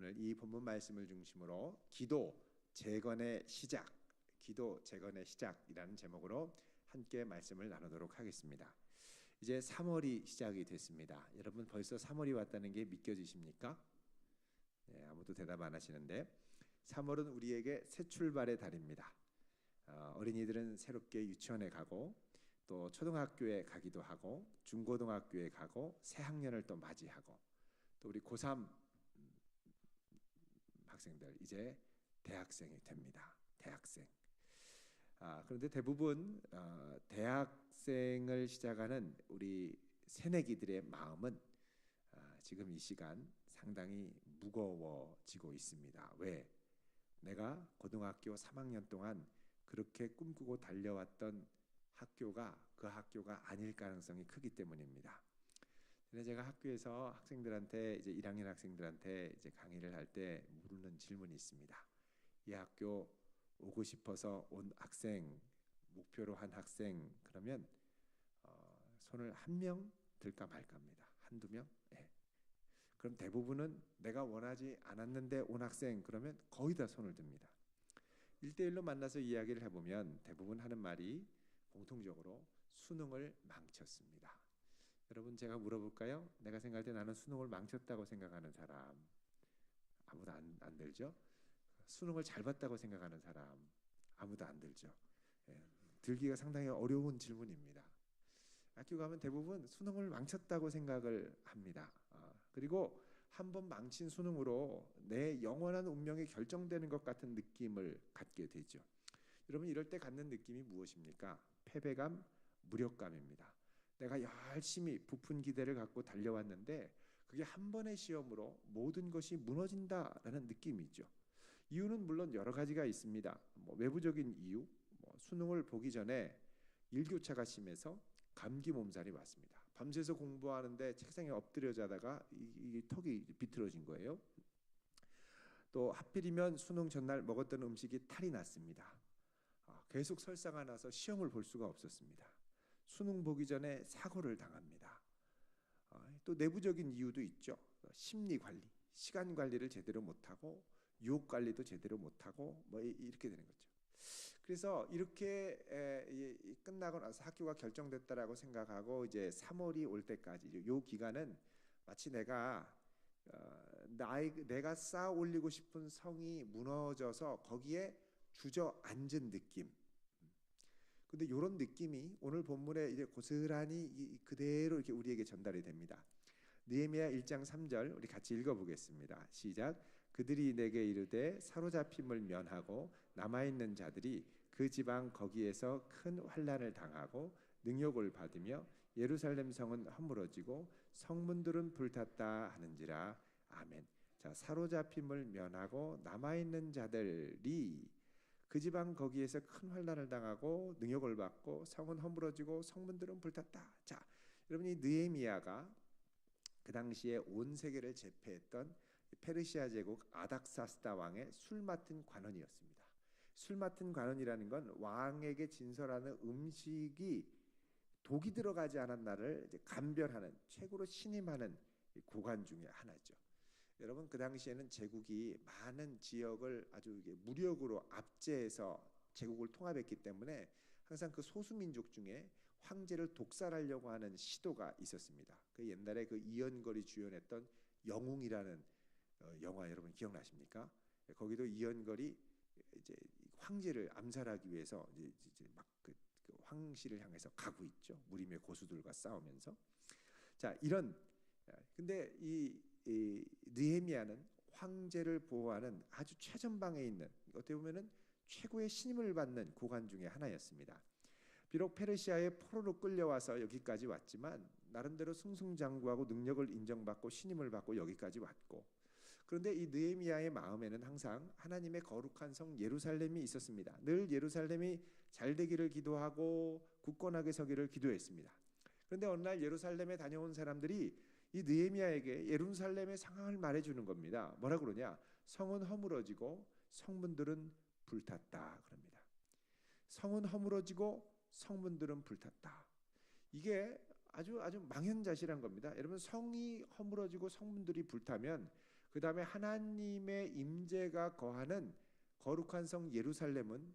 오늘 이 본문 말씀을 중심으로 기도 재건의 시작이라는 제목으로 함께 말씀을 나누도록 하겠습니다. 이제 3월이 시작이 됐습니다. 여러분 벌써 3월이 왔다는 게 믿겨지십니까? 네, 아무도 대답 안 하시는데 3월은 우리에게 새 출발의 달입니다. 어린이들은 새롭게 유치원에 가고 또 초등학교에 가기도 하고 중고등학교에 가고 새 학년을 또 맞이하고 또 우리 고3 학생들 이제 대학생이 됩니다. 대학생. 그런데 대부분 대학생을 시작하는 우리 새내기들의 마음은 지금 이 시간 상당히 무거워지고 있습니다. 왜? 내가 고등학교 3학년 동안 그렇게 꿈꾸고 달려왔던 그 학교가 아닐 가능성이 크기 때문입니다. 근데 제가 학교에서 학생들한테 이제 1학년 학생들한테 이제 강의를 할 때 물는 질문이 있습니다. 이 학교 오고 싶어서 온 학생, 목표로 한 학생 그러면 손을 한 명 들까 말까입니다. 한두 명? 네. 그럼 대부분은 내가 원하지 않았는데 온 학생 그러면 거의 다 손을 듭니다. 1대1로 만나서 이야기를 해보면 대부분 하는 말이 공통적으로 수능을 망쳤습니다. 여러분 제가 물어볼까요? 내가 생각할 때 나는 수능을 망쳤다고 생각하는 사람 아무도 안 들죠? 수능을 잘 봤다고 생각하는 사람 아무도 안 들죠? 예, 들기가 상당히 어려운 질문입니다. 학교 가면 대부분 수능을 망쳤다고 생각을 합니다. 그리고 한번 망친 수능으로 내 영원한 운명이 결정되는 것 같은 느낌을 갖게 되죠. 여러분 이럴 때 갖는 느낌이 무엇입니까? 패배감, 무력감입니다. 내가 열심히 부푼 기대를 갖고 달려왔는데 그게 한 번의 시험으로 모든 것이 무너진다라는 느낌이죠. 이유는 물론 여러 가지가 있습니다. 외부적인 이유, 수능을 보기 전에 일교차가 심해서 감기 몸살이 왔습니다. 밤새서 공부하는데 책상에 엎드려 자다가 이 턱이 비틀어진 거예요. 또 하필이면 수능 전날 먹었던 음식이 탈이 났습니다. 계속 설사가 나서 시험을 볼 수가 없었습니다. 수능 보기 전에 사고를 당합니다. 또 내부적인 이유도 있죠. 심리 관리, 시간 관리를 제대로 못하고 유혹 관리도 제대로 못하고 이렇게 되는 거죠. 그래서 이렇게 끝나고 나서 학교가 결정됐다라고 생각하고 이제 3월이 올 때까지 이 기간은 마치 내가 쌓아 올리고 싶은 성이 무너져서 거기에 주저앉은 느낌. 근데 이런 느낌이 오늘 본문에 이제 고스란히 그대로 이렇게 우리에게 전달이 됩니다. 느헤미야 1장 3절 우리 같이 읽어보겠습니다. 시작. 그들이 내게 이르되 사로잡힘을 면하고 남아있는 자들이 그 지방 거기에서 큰 환난을 당하고 능욕을 받으며 예루살렘 성은 허물어지고 성문들은 불탔다 하는지라. 아멘. 자, 사로잡힘을 면하고 남아있는 자들이 그 지방 거기에서 큰 환난을 당하고 능욕을 받고 성은 허물어지고 성문들은 불탔다. 자, 여러분 이 느헤미야가 그 당시에 온 세계를 제패했던 페르시아 제국 아닥사스다 왕의 술 맡은 관원이었습니다. 술 맡은 관원이라는 건 왕에게 진설하는 음식이 독이 들어가지 않았나를 감별하는 최고로 신임하는 고관 중에 하나죠. 여러분 그 당시에는 제국이 많은 지역을 아주 무력으로 압제해서 제국을 통합했기 때문에 항상 그 소수민족 중에 황제를 독살하려고 하는 시도가 있었습니다. 그 옛날에 그 이연걸이 주연했던 영웅이라는 영화 여러분 기억나십니까? 거기도 이연걸이 이제 황제를 암살하기 위해서 이제 막그 황실을 향해서 가고 있죠. 무림의 고수들과 싸우면서. 자, 근데 이 느헤미야는 황제를 보호하는 아주 최전방에 있는 어떻게 보면은 최고의 신임을 받는 고관 중에 하나였습니다. 비록 페르시아의 포로로 끌려와서 여기까지 왔지만 나름대로 승승장구하고 능력을 인정받고 신임을 받고 여기까지 왔고, 그런데 이 느헤미야의 마음에는 항상 하나님의 거룩한 성 예루살렘이 있었습니다. 늘 예루살렘이 잘 되기를 기도하고 굳건하게 서기를 기도했습니다. 그런데 어느 날 예루살렘에 다녀온 사람들이 이 느헤미야에게 예루살렘의 상황을 말해주는 겁니다. 뭐라 그러냐? 성은 허물어지고 성문들은 불탔다 그럽니다. 성은 허물어지고 성문들은 불탔다. 이게 아주 망연자실한 겁니다. 여러분 성이 허물어지고 성문들이 불타면 그 다음에 하나님의 임재가 거하는 거룩한 성 예루살렘은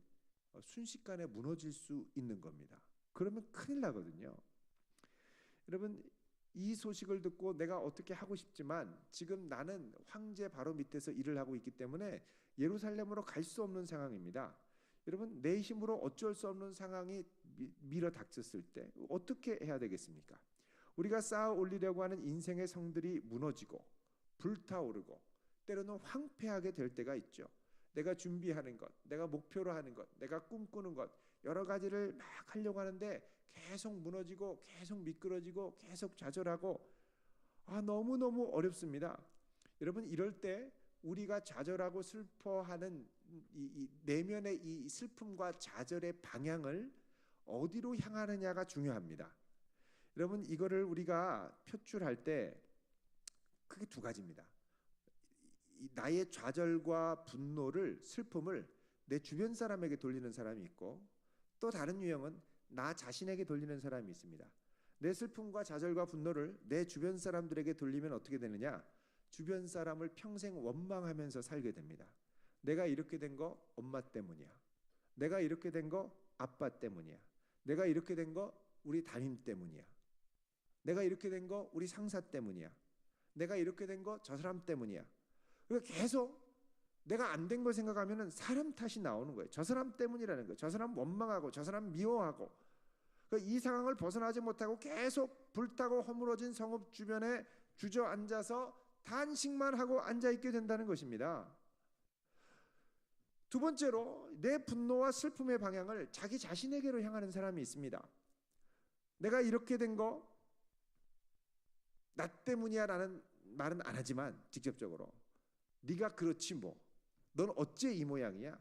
순식간에 무너질 수 있는 겁니다. 그러면 큰일 나거든요. 여러분, 이 소식을 듣고 내가 어떻게 하고 싶지만 지금 나는 황제 바로 밑에서 일을 하고 있기 때문에 예루살렘으로 갈 수 없는 상황입니다. 여러분, 내 힘으로 어쩔 수 없는 상황이 밀어 닥쳤을 때 어떻게 해야 되겠습니까? 우리가 쌓아 올리려고 하는 인생의 성들이 무너지고 불타오르고 때로는 황폐하게 될 때가 있죠. 내가 준비하는 것, 내가 목표로 하는 것, 내가 꿈꾸는 것, 여러 가지를 막 하려고 하는데 계속 무너지고 계속 미끄러지고 계속 좌절하고 너무너무 어렵습니다. 여러분, 이럴 때 우리가 좌절하고 슬퍼하는 이 내면의 이 슬픔과 좌절의 방향을 어디로 향하느냐가 중요합니다. 여러분, 이거를 우리가 표출할 때 크게 두 가지입니다. 나의 좌절과 분노를, 슬픔을 내 주변 사람에게 돌리는 사람이 있고, 또 다른 유형은 나 자신에게 돌리는 사람이 있습니다. 내 슬픔과 좌절과 분노를 내 주변 사람들에게 돌리면 어떻게 되느냐? 주변 사람을 평생 원망하면서 살게 됩니다. 내가 이렇게 된 거 엄마 때문이야. 내가 이렇게 된 거 아빠 때문이야. 내가 이렇게 된 거 우리 담임 때문이야. 내가 이렇게 된 거 우리 상사 때문이야. 내가 이렇게 된 거 저 사람 때문이야. 그러니까 계속 내가 안 된 걸 생각하면 사람 탓이 나오는 거예요. 저 사람 때문이라는 거예요. 저 사람 원망하고 저 사람 미워하고, 그러니까 이 상황을 벗어나지 못하고 계속 불타고 허물어진 성읍 주변에 주저앉아서 단식만 하고 앉아있게 된다는 것입니다. 두 번째로, 내 분노와 슬픔의 방향을 자기 자신에게로 향하는 사람이 있습니다. 내가 이렇게 된 거 나 때문이야 라는 말은 안 하지만 직접적으로 네가 그렇지 뭐, 넌 어째 이 모양이야.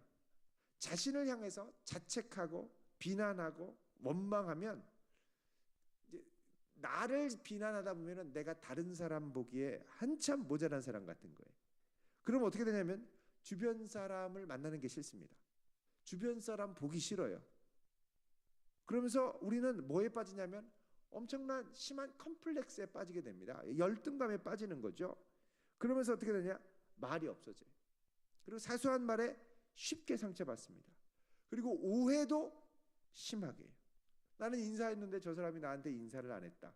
자신을 향해서 자책하고 비난하고 원망하면 이제 나를 비난하다 보면 내가 다른 사람 보기에 한참 모자란 사람 같은 거예요. 그럼 어떻게 되냐면 주변 사람을 만나는 게 싫습니다. 주변 사람 보기 싫어요. 그러면서 우리는 뭐에 빠지냐면 엄청난 심한 컴플렉스에 빠지게 됩니다. 열등감에 빠지는 거죠. 그러면서 어떻게 되냐? 말이 없어져요. 그리고 사소한 말에 쉽게 상처받습니다. 그리고 오해도 심하게 해요. 나는 인사했는데 저 사람이 나한테 인사를 안 했다.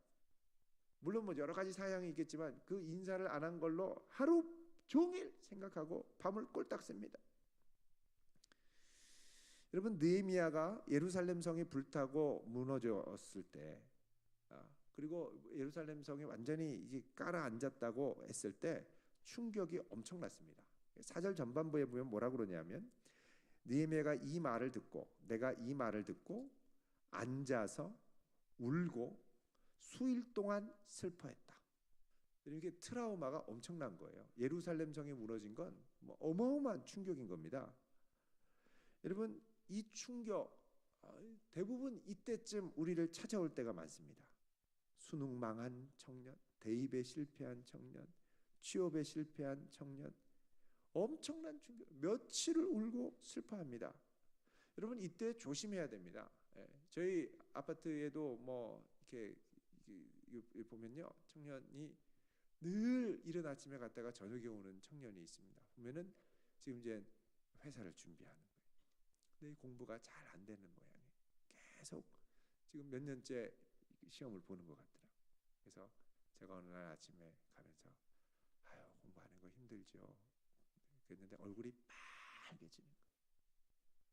물론 뭐 여러 가지 사양이 있겠지만 그 인사를 안 한 걸로 하루 종일 생각하고 밤을 꼴딱 셉니다. 여러분, 느헤미야가 예루살렘 성이 불타고 무너졌을 때, 그리고 예루살렘 성이 완전히 이제 깔아앉았다고 했을 때 충격이 엄청났습니다. 4절 전반부에 보면 뭐라고 그러냐면, 느헤미야가 이 말을 듣고, 내가 이 말을 듣고 앉아서 울고 수일 동안 슬퍼했다. 이렇게 트라우마가 엄청난 거예요. 예루살렘 성이 무너진 건 뭐 어마어마한 충격인 겁니다. 여러분, 이 충격 대부분 이때쯤 우리를 찾아올 때가 많습니다. 수능 망한 청년, 대입에 실패한 청년, 취업에 실패한 청년, 엄청난 충격, 며칠을 울고 슬퍼합니다. 여러분, 이때 조심해야 됩니다. 저희 아파트에도 뭐 이렇게 보면요, 청년이 늘 이른 아침에 갔다가 저녁에 오는 청년이 있습니다. 보면은 지금 이제 회사를 준비하는 거예요. 근데 공부가 잘 안 되는 모양이에요. 계속 지금 몇 년째 시험을 보는 것 같더라고요. 그래서 제가 어느 날 아침에 가면서 공부하는 거 힘들죠. 그랬는데 얼굴이 빨개지는 거예요.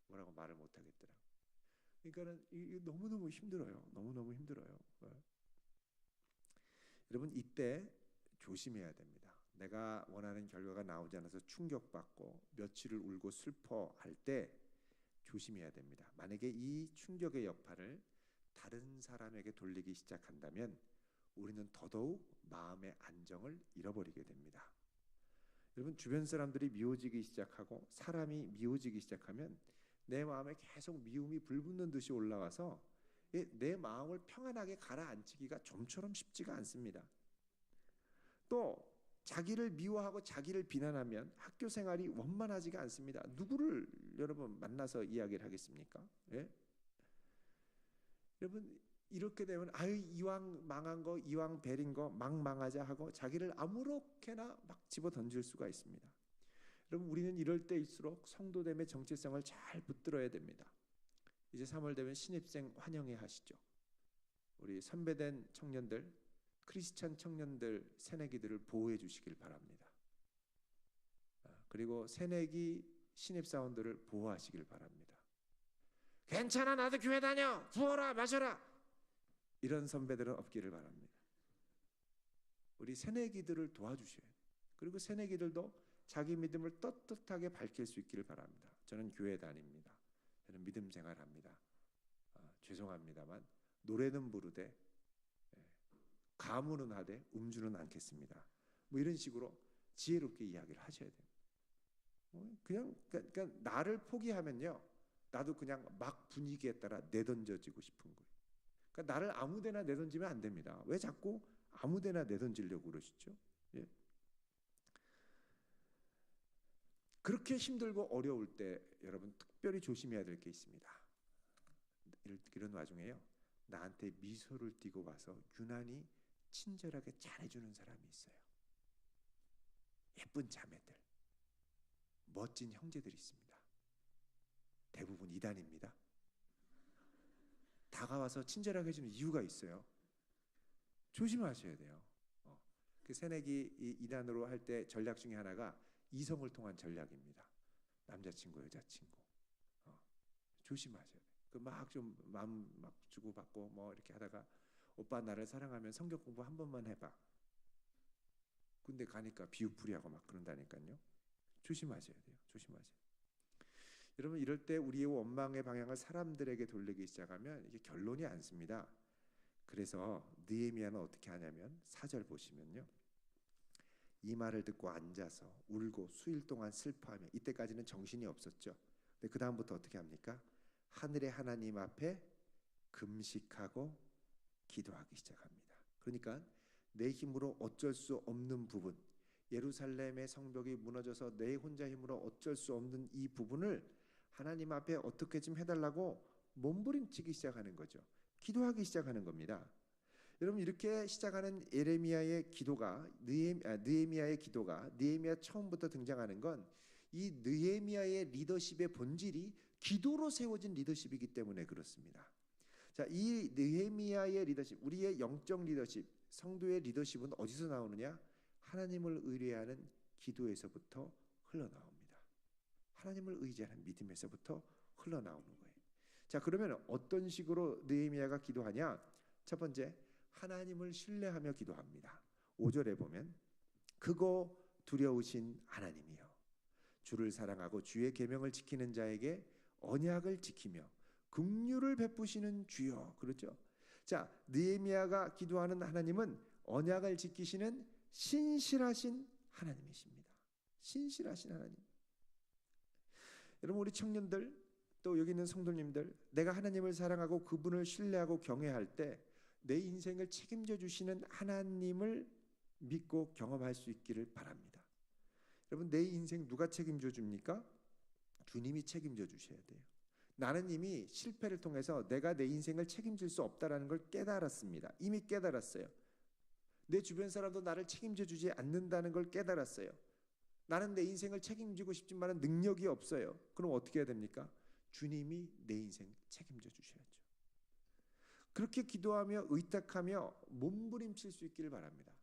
뭐라고 말을 못 하겠더라고요. 그러니까는 이게 너무너무 힘들어요. 너무너무 힘들어요. 여러분, 이때 조심해야 됩니다. 내가 원하는 결과가 나오지 않아서 충격받고 며칠을 울고 슬퍼할 때 조심해야 됩니다. 만약에 이 충격의 여파를 다른 사람에게 돌리기 시작한다면 우리는 더더욱 마음의 안정을 잃어버리게 됩니다. 여러분, 주변 사람들이 미워지기 시작하고 사람이 미워지기 시작하면 내 마음에 계속 미움이 불붙는 듯이 올라와서 내 마음을 평안하게 가라앉히기가 좀처럼 쉽지가 않습니다. 또 자기를 미워하고 자기를 비난하면 학교 생활이 원만하지가 않습니다. 누구를 여러분 만나서 이야기를 하겠습니까? 예? 여러분, 이렇게 되면 아유 이왕 망한 거 이왕 베린 거 막 망하자 하고 자기를 아무렇게나 막 집어 던질 수가 있습니다. 여러분 우리는 이럴 때일수록 성도됨의 정체성을 잘 붙들어야 됩니다. 이제 3월 되면 신입생 환영회 하시죠. 우리 선배된 청년들, 크리스찬 청년들, 새내기들을 보호해 주시길 바랍니다. 그리고 새내기 신입사원들을 보호하시길 바랍니다. 괜찮아 나도 교회 다녀 부어라 마셔라 이런 선배들은 없기를 바랍니다. 우리 새내기들을 도와주셔야 돼요. 그리고 새내기들도 자기 믿음을 떳떳하게 밝힐 수 있기를 바랍니다. 저는 교회 다닙니다. 저는 믿음 생활합니다. 죄송합니다만 노래는 부르되 가무는 하되 음주는 않겠습니다. 뭐 이런 식으로 지혜롭게 이야기를 하셔야 돼요. 그러니까 나를 포기하면요, 나도 그냥 막 분위기에 따라 내던져지고 싶은 거예요. 그러니까 나를 아무데나 내던지면 안 됩니다. 왜 자꾸 아무데나 내던지려고 그러시죠? 예. 그렇게 힘들고 어려울 때 여러분 특별히 조심해야 될 게 있습니다. 이런 와중에요, 나한테 미소를 띠고 와서 유난히 친절하게 잘해주는 사람이 있어요. 예쁜 자매들, 멋진 형제들이 있습니다. 대부분 이단입니다. 다가와서 친절하게 해주는 이유가 있어요. 조심하셔야 돼요. 그 새내기 이단으로 할 때 전략 중에 하나가 이성을 통한 전략입니다. 남자친구, 여자친구. 조심하셔야 돼요. 그 막 좀 마음 막 주고받고 뭐 이렇게 하다가 오빠 나를 사랑하면 성경 공부 한 번만 해봐. 근데 가니까 비웃부리하고 막 그런다니까요. 조심하셔야 돼요. 조심하셔야 돼요. 여러분 이럴 때 우리의 원망의 방향을 사람들에게 돌리기 시작하면 이게 결론이 안 씁니다. 그래서 느헤미야는 어떻게 하냐면 4절 보시면요, 이 말을 듣고 앉아서 울고 수일 동안 슬퍼하며, 이때까지는 정신이 없었죠. 근데 그 다음부터 어떻게 합니까? 하늘의 하나님 앞에 금식하고 기도하기 시작합니다. 그러니까 내 힘으로 어쩔 수 없는 부분, 예루살렘의 성벽이 무너져서 내 혼자 힘으로 어쩔 수 없는 이 부분을 하나님 앞에 어떻게 좀 해달라고 몸부림치기 시작하는 거죠. 기도하기 시작하는 겁니다. 여러분 이렇게 시작하는 예레미야의 기도가 느헤미야의 기도가 느헤미야 처음부터 등장하는 건 이 느헤미야의 리더십의 본질이 기도로 세워진 리더십이기 때문에 그렇습니다. 자, 이 느헤미야의 리더십, 우리의 영적 리더십, 성도의 리더십은 어디서 나오느냐? 하나님을 의뢰하는 기도에서부터 흘러나옵니다. 하나님을 의지하는 믿음에서부터 흘러나오는 거예요. 자, 그러면 어떤 식으로 느헤미야가 기도하냐? 첫 번째, 하나님을 신뢰하며 기도합니다. 5절에 보면 크고 두려우신 하나님이여, 주를 사랑하고 주의 계명을 지키는 자에게 언약을 지키며 긍휼을 베푸시는 주여. 그렇죠? 자, 느헤미야가 기도하는 하나님은 언약을 지키시는 신실하신 하나님이십니다. 신실하신 하나님. 여러분 우리 청년들, 또 여기 있는 성도님들, 내가 하나님을 사랑하고 그분을 신뢰하고 경외할 때 내 인생을 책임져 주시는 하나님을 믿고 경험할 수 있기를 바랍니다. 여러분 내 인생 누가 책임져 줍니까? 주님이 책임져 주셔야 돼요. 나는 이미 실패를 통해서 내가 내 인생을 책임질 수 없다라는 걸 깨달았습니다. 이미 깨달았어요. 내 주변 사람도 나를 책임져 주지 않는다는 걸 깨달았어요. 나는 내 인생을 책임지고 싶지만 능력이 없어요. 그럼 어떻게 해야 됩니까? 주님이 내 인생 책임져 주셔야죠. 그렇게 기도하며 의탁하며 몸부림칠 수 있기를 바랍니다.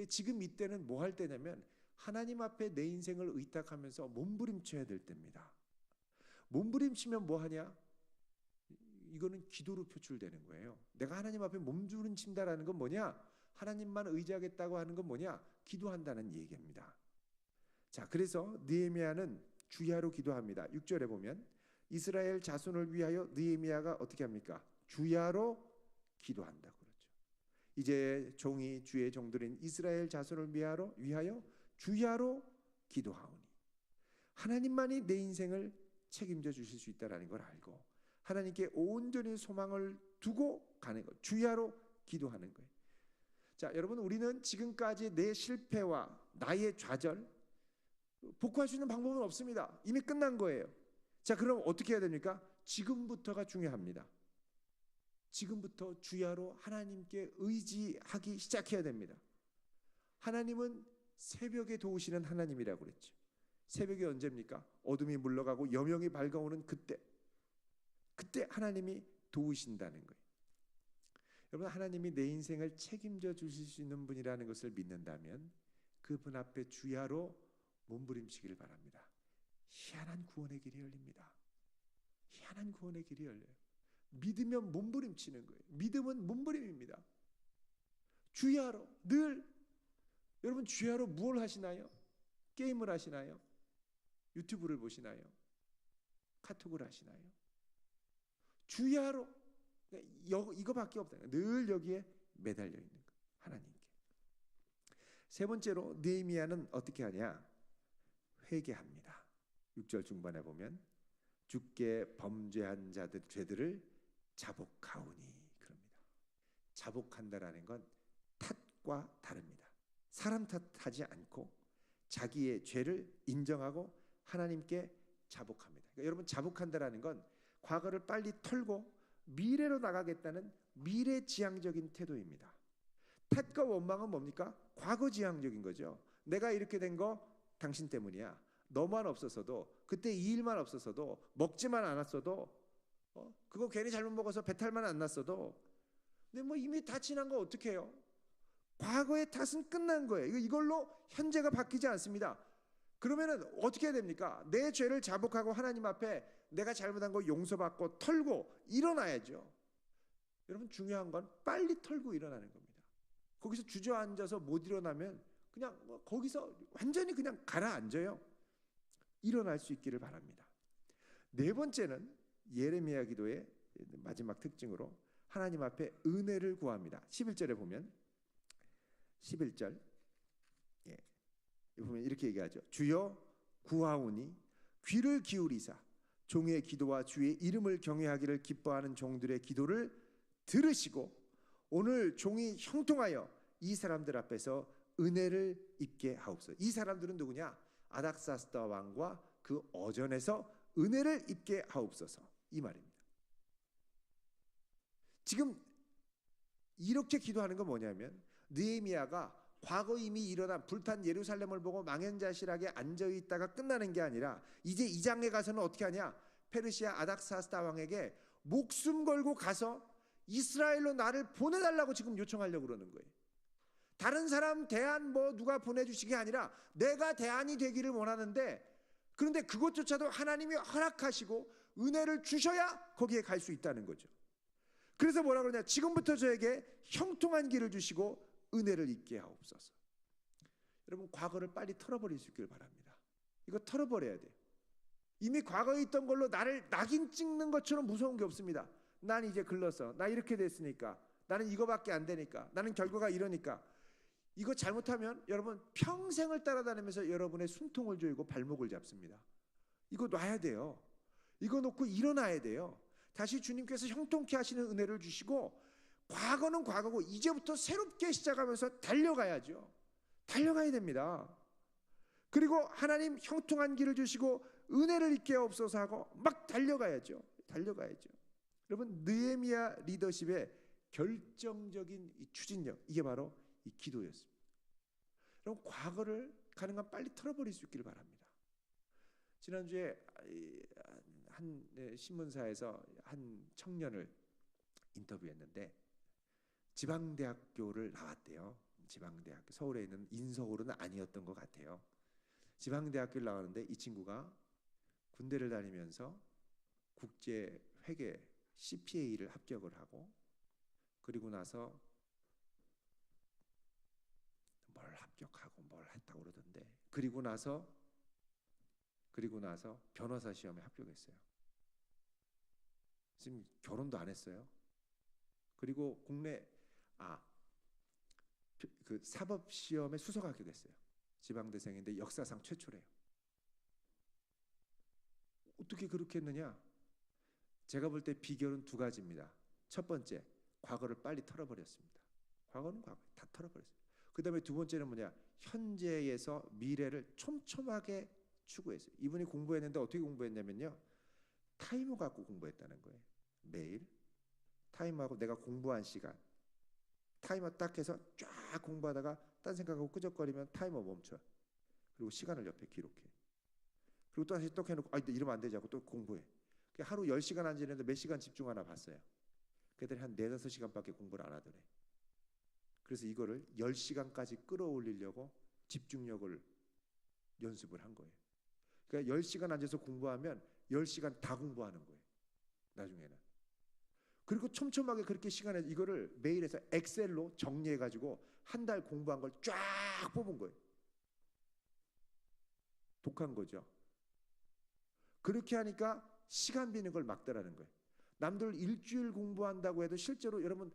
지금 이때는 뭐 할 때냐면 하나님 앞에 내 인생을 의탁하면서 몸부림쳐야 될 때입니다. 몸부림치면 뭐 하냐? 이거는 기도로 표출되는 거예요. 내가 하나님 앞에 몸부림친다라는 건 뭐냐? 하나님만 의지하겠다고 하는 건 뭐냐? 기도한다는 얘기입니다. 자, 그래서 느헤미야는 주야로 기도합니다. 6절에 보면 이스라엘 자손을 위하여 느헤미야가 어떻게 합니까? 주야로 기도한다고 그러죠. 이제 종이 주의 종들인 이스라엘 자손을 위하여 주야로 기도하오니, 하나님만이 내 인생을 책임져 주실 수 있다라는 걸 알고 하나님께 온전히 소망을 두고 가는 것, 주야로 기도하는 거예요. 자, 여러분 우리는 지금까지 내 실패와 나의 좌절 복구할 수 있는 방법은 없습니다. 이미 끝난 거예요. 자, 그럼 어떻게 해야 됩니까? 지금부터가 중요합니다. 지금부터 주야로 하나님께 의지하기 시작해야 됩니다. 하나님은 새벽에 도우시는 하나님이라고 그랬죠. 새벽이 언제입니까? 어둠이 물러가고 여명이 밝아오는 그때 하나님이 도우신다는 거예요. 여러분, 하나님이 내 인생을 책임져 주실 수 있는 분이라는 것을 믿는다면 그분 앞에 주야로 몸부림치기를 바랍니다. 희한한 구원의 길이 열립니다. 희한한 구원의 길이 열려요. 믿으면 몸부림치는 거예요. 믿음은 몸부림입니다. 주야로 늘. 여러분, 주야로 무엇을 하시나요? 게임을 하시나요? 유튜브를 보시나요? 카톡을 하시나요? 주야로 이거밖에 없다. 늘 여기에 매달려 있는 거, 하나님께. 세 번째로 느헤미야는 어떻게 하냐? 회개합니다. 6절 중반에 보면 주께 범죄한 자들 죄들을 자복하오니 그럽니다. 자복한다라는 건 탓과 다릅니다. 사람 탓하지 않고 자기의 죄를 인정하고 하나님께 자복합니다. 그러니까 여러분, 자복한다라는 건 과거를 빨리 털고 미래로 나가겠다는 미래지향적인 태도입니다. 탓과 원망은 뭡니까? 과거지향적인 거죠. 내가 이렇게 된 거 당신 때문이야. 너만 없었어도, 그때 이 일만 없었어도, 먹지만 않았어도, 그거 괜히 잘못 먹어서 배탈만 안 났어도, 근데 뭐 이미 다 지난 거 어떡해요? 과거의 탓은 끝난 거예요. 이걸로 현재가 바뀌지 않습니다. 그러면은 어떻게 해야 됩니까? 내 죄를 자복하고 하나님 앞에 내가 잘못한 거 용서받고 털고 일어나야죠. 여러분, 중요한 건 빨리 털고 일어나는 겁니다. 거기서 주저앉아서 못 일어나면 그냥 거기서 완전히 그냥 가라앉아요. 일어날 수 있기를 바랍니다. 네 번째는 예레미야 기도의 마지막 특징으로 하나님 앞에 은혜를 구합니다. 11절에 보면 11절 보면 이렇게 얘기하죠. 주여 구하오니 귀를 기울이사 종의 기도와 주의 이름을 경외하기를 기뻐하는 종들의 기도를 들으시고 오늘 종이 형통하여 이 사람들 앞에서 은혜를 입게 하옵소서. 이 사람들은 누구냐? 아닥사스다 왕과 그 어전에서 은혜를 입게 하옵소서, 이 말입니다. 지금 이렇게 기도하는 건 뭐냐면 느헤미야가 과거 이미 일어난 불탄 예루살렘을 보고 망연자실하게 앉아있다가 끝나는 게 아니라 이제 이 장에 가서는 어떻게 하냐? 페르시아 아닥사스다 왕에게 목숨 걸고 가서 이스라엘로 나를 보내달라고 지금 요청하려고 그러는 거예요. 다른 사람 대안 누가 보내주시는 게 아니라 내가 대안이 되기를 원하는데, 그런데 그것조차도 하나님이 허락하시고 은혜를 주셔야 거기에 갈 수 있다는 거죠. 그래서 뭐라 그러냐? 지금부터 저에게 형통한 길을 주시고 은혜를 입게 하옵소서. 여러분, 과거를 빨리 털어버릴 수 있기를 바랍니다. 이거 털어버려야 돼요. 이미 과거에 있던 걸로 나를 낙인 찍는 것처럼 무서운 게 없습니다. 난 이제 글렀어. 나 이렇게 됐으니까. 나는 이거밖에 안 되니까. 나는 결과가 이러니까. 이거 잘못하면 여러분 평생을 따라다니면서 여러분의 숨통을 조이고 발목을 잡습니다. 이거 놔야 돼요. 이거 놓고 일어나야 돼요. 다시 주님께서 형통케 하시는 은혜를 주시고, 과거는 과거고 이제부터 새롭게 시작하면서 달려가야죠. 달려가야 됩니다. 그리고 하나님 형통한 길을 주시고 은혜를 입게 하옵소서 하고 막 달려가야죠. 달려가야죠. 여러분, 느헤미야 리더십의 결정적인 이 추진력, 이게 바로 이 기도였습니다. 여러분, 과거를 가능한 빨리 털어버릴 수 있기를 바랍니다. 지난주에 한 신문사에서 한 청년을 인터뷰했는데 지방대학교를 나왔대요. 지방대학교, 서울에 있는 인서울은 아니었던 것 같아요. 지방대학교를 나왔는데 이 친구가 군대를 다니면서 국제회계 CPA를 합격을 하고, 그리고 나서 뭘 합격하고 뭘 했다고 그러던데, 그리고 나서 변호사 시험에 합격했어요. 지금 결혼도 안 했어요. 그리고 국내 그 사법 시험에 수석 합격했어요. 지방대생인데 역사상 최초래요. 어떻게 그렇게 했느냐? 제가 볼 때 비결은 두 가지입니다. 첫 번째, 과거를 빨리 털어버렸습니다. 과거는 과거 다 털어버렸어요. 그 다음에 두 번째는 뭐냐? 현재에서 미래를 촘촘하게 추구했어요. 이분이 공부했는데 어떻게 공부했냐면요, 타이머 갖고 공부했다는 거예요. 매일 타임하고 내가 공부한 시간, 타이머 딱 해서 쫙 공부하다가 딴 생각하고 끄적거리면 타이머 멈춰. 그리고 시간을 옆에 기록해. 그리고 또 다시 또 해놓고 이러면 안 되지 하고 또 공부해. 하루 10시간 앉았는데 몇 시간 집중하나 봤어요. 그들이 한 4-5시간밖에 공부를 안 하더래. 그래서 이거를 10시간까지 끌어올리려고 집중력을 연습을 한 거예요. 그러니까 10시간 앉아서 공부하면 10시간 다 공부하는 거예요. 나중에는. 그리고 촘촘하게 그렇게 시간에 이거를 메일에서 엑셀로 정리해가지고 한 달 공부한 걸 쫙 뽑은 거예요. 독한 거죠. 그렇게 하니까 시간 비는 걸 막더라는 거예요. 남들 일주일 공부한다고 해도 실제로 여러분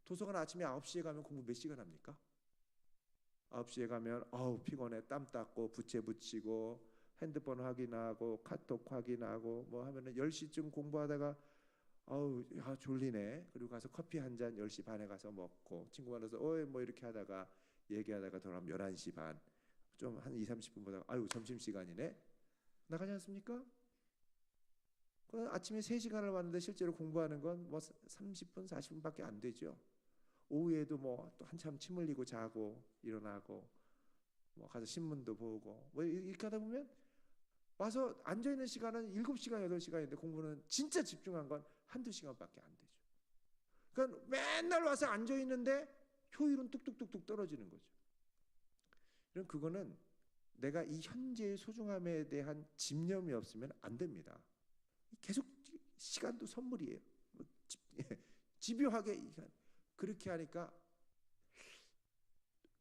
도서관 아침에 9시에 가면 공부 몇 시간 합니까? 9시에 가면 피곤해. 땀 닦고 부채 붙이고 핸드폰 확인하고 카톡 확인하고 뭐 하면은 10시쯤 공부하다가 졸리네. 그리고 가서 커피 한 잔 10시 반에 가서 먹고 친구 만나서 뭐 이렇게 하다가 얘기하다가 돌아오면 11시 반. 좀 한 2-30분 보다가 점심시간이네. 나가지 않습니까? 아침에 3시간을 왔는데 실제로 공부하는 건 뭐 30분, 40분밖에 안 되죠. 오후에도 뭐 또 한참 침 흘리고 자고 일어나고 뭐 가서 신문도 보고 뭐 이렇게 하다 보면 와서 앉아있는 시간은 7시간, 8시간인데 공부는 진짜 집중한 건 1-2시간밖에 안 되죠. 그러니까 맨날 와서 앉아있는데 효율은 뚝뚝뚝뚝 떨어지는 거죠. 그럼 그거는 내가 이 현재의 소중함에 대한 집념이 없으면 안 됩니다. 계속 시간도 선물이에요. 집요하게 그렇게 하니까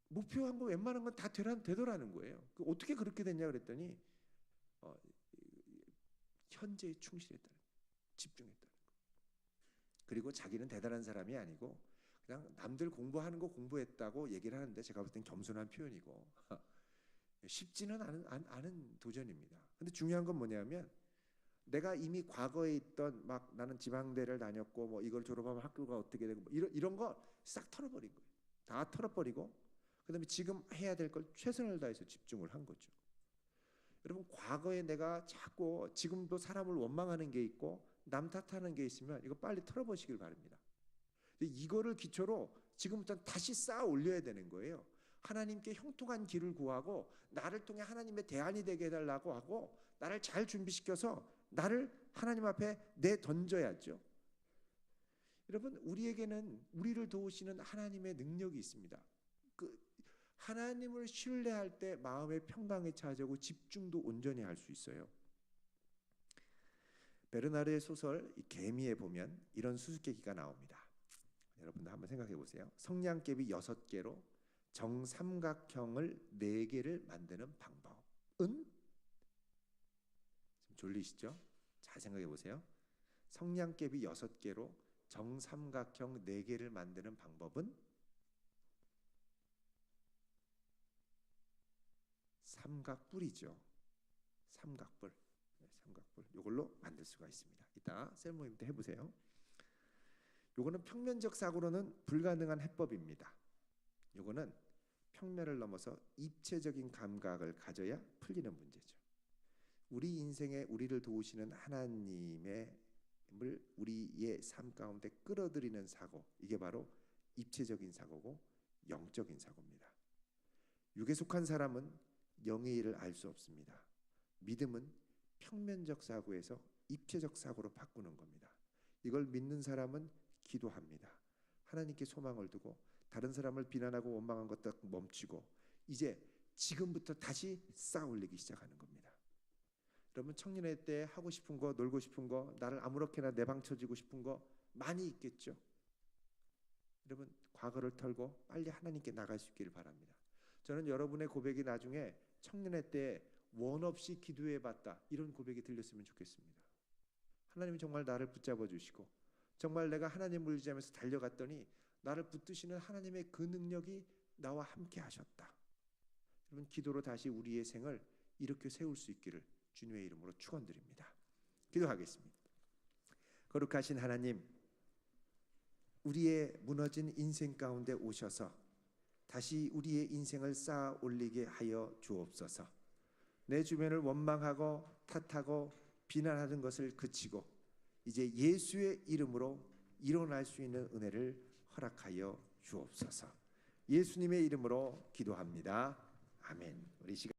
목표한 거 웬만한 건 다 되더라는 거예요. 어떻게 그렇게 됐냐 그랬더니 현재에 충실했다는 거예요. 집중했다는 거예요. 그리고 자기는 대단한 사람이 아니고 그냥 남들 공부하는 거 공부했다고 얘기를 하는데 제가 볼 땐 겸손한 표현이고 쉽지는 않은 도전입니다. 근데 중요한 건 뭐냐면 내가 이미 과거에 있던 막 나는 지방대를 다녔고 뭐 이걸 졸업하면 학교가 어떻게 되고 뭐 이런 거 싹 털어버린 거예요. 다 털어버리고 그다음에 지금 해야 될 걸 최선을 다해서 집중을 한 거죠. 여러분 과거에 내가 자꾸 지금도 사람을 원망하는 게 있고 남 탓하는 게 있으면 이거 빨리 털어보시길 바랍니다. 이거를 기초로 지금부터 다시 쌓아 올려야 되는 거예요. 하나님께 형통한 길을 구하고 나를 통해 하나님의 대안이 되게 해달라고 하고 나를 잘 준비시켜서 나를 하나님 앞에 내던져야죠. 여러분 우리에게는 우리를 도우시는 하나님의 능력이 있습니다. 하나님을 신뢰할 때 마음의 평강이 찾아오고 집중도 온전히 할 수 있어요. 베르나르의 소설 개미에 보면 이런 수수께끼가 나옵니다. 여러분도 한번 생각해 보세요. 성냥개비 6개로 정삼각형을 4개를 만드는 방법은? 좀 졸리시죠? 잘 생각해 보세요. 성냥개비 6개로 정삼각형 4개를 만드는 방법은? 삼각뿔이죠. 삼각뿔. 삼각뿔. 이걸로 만들 수가 있습니다. 이따 셀 모임 때 해보세요. 요거는 평면적 사고로는 불가능한 해법입니다. 요거는 평면을 넘어서 입체적인 감각을 가져야 풀리는 문제죠. 우리 인생에 우리를 도우시는 하나님의 우리의 삶 가운데 끌어들이는 사고, 이게 바로 입체적인 사고고 영적인 사고입니다. 육에 속한 사람은 영의 일을 알 수 없습니다. 믿음은 평면적 사고에서 입체적 사고로 바꾸는 겁니다. 이걸 믿는 사람은 기도합니다. 하나님께 소망을 두고 다른 사람을 비난하고 원망한 것도 멈추고 이제 지금부터 다시 쌓아 올리기 시작하는 겁니다. 여러분 청년회 때 하고 싶은 거, 놀고 싶은 거, 나를 아무렇게나 내방쳐지고 싶은 거 많이 있겠죠. 여러분 과거를 털고 빨리 하나님께 나갈 수 있기를 바랍니다. 저는 여러분의 고백이 나중에 청년회 때 원 없이 기도해봤다 이런 고백이 들렸으면 좋겠습니다. 하나님이 정말 나를 붙잡아 주시고 정말 내가 하나님을 의지하면서 달려갔더니 나를 붙드시는 하나님의 그 능력이 나와 함께 하셨다. 여러분 기도로 다시 우리의 생을 이렇게 세울 수 있기를 주님의 이름으로 축원드립니다. 기도하겠습니다. 거룩하신 하나님, 우리의 무너진 인생 가운데 오셔서 다시 우리의 인생을 쌓아 올리게 하여 주옵소서. 내 주변을 원망하고 탓하고 비난하는 것을 그치고 이제 예수의 이름으로 일어날 수 있는 은혜를 허락하여 주옵소서. 예수님의 이름으로 기도합니다. 아멘. 우리 시간